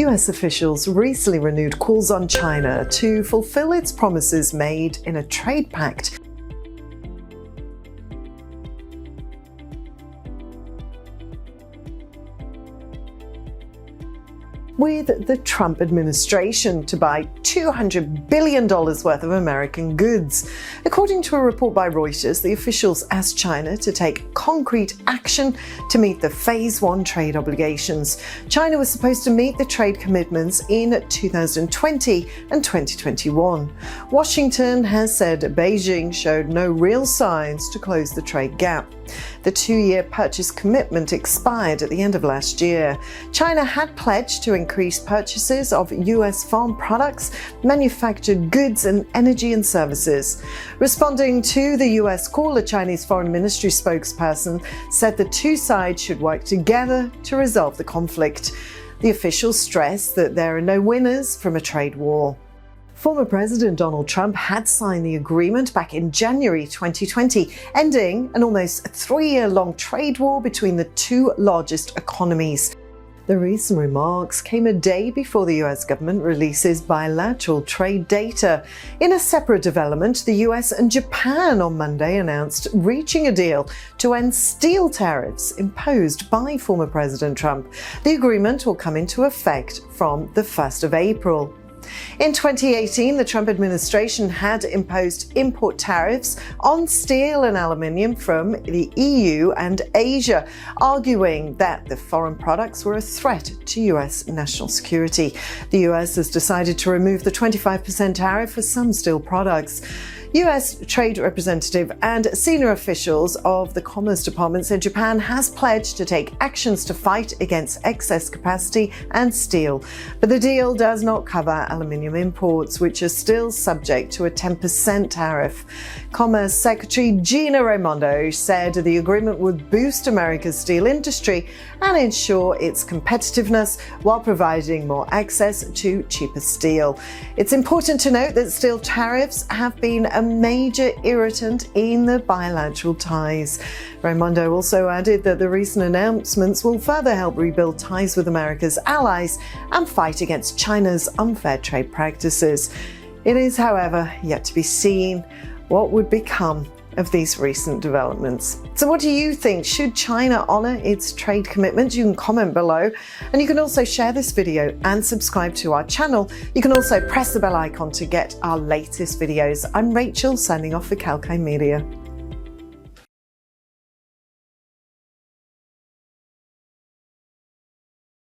US officials recently renewed calls on China to fulfill its promises made in a trade pact. With the Trump administration to buy $200 billion worth of American goods. According to a report by Reuters, the officials asked China to take concrete action to meet the Phase 1 trade obligations. China was supposed to meet the trade commitments in 2020 and 2021. Washington has said Beijing showed no real signs to close the trade gap. The 2-year purchase commitment expired at the end of last year. China had pledged to increase purchases of US farm products, manufactured goods, and energy and services. Responding to the US call, a Chinese Foreign Ministry spokesperson said the two sides should work together to resolve the conflict. The officials stressed that there are no winners from a trade war. Former President Donald Trump had signed the agreement back in January 2020, ending an almost 3-year-long trade war between the two largest economies. The recent remarks came a day before the US government releases bilateral trade data. In a separate development, the US and Japan on Monday announced reaching a deal to end steel tariffs imposed by former President Trump. The agreement will come into effect from the 1st of April. In 2018, the Trump administration had imposed import tariffs on steel and aluminium from the EU and Asia, arguing that the foreign products were a threat to US national security. The US has decided to remove the 25% tariff for some steel products. US Trade Representative and senior officials of the Commerce Department said Japan has pledged to take actions to fight against excess capacity and steel. But the deal does not cover aluminium imports, which are still subject to a 10% tariff. Commerce Secretary Gina Raimondo said the agreement would boost America's steel industry and ensure its competitiveness while providing more access to cheaper steel. It's important to note that steel tariffs have been a major irritant in the bilateral ties. Raimondo also added that the recent announcements will further help rebuild ties with America's allies and fight against China's unfair trade practices. It is, however, yet to be seen what would become of these recent developments. So what do you think? Should China honor its trade commitments? You can comment below, and you can also share this video and subscribe to our channel. You can also press the bell icon to get our latest videos. I'm Rachel, signing off for kalkinemedia.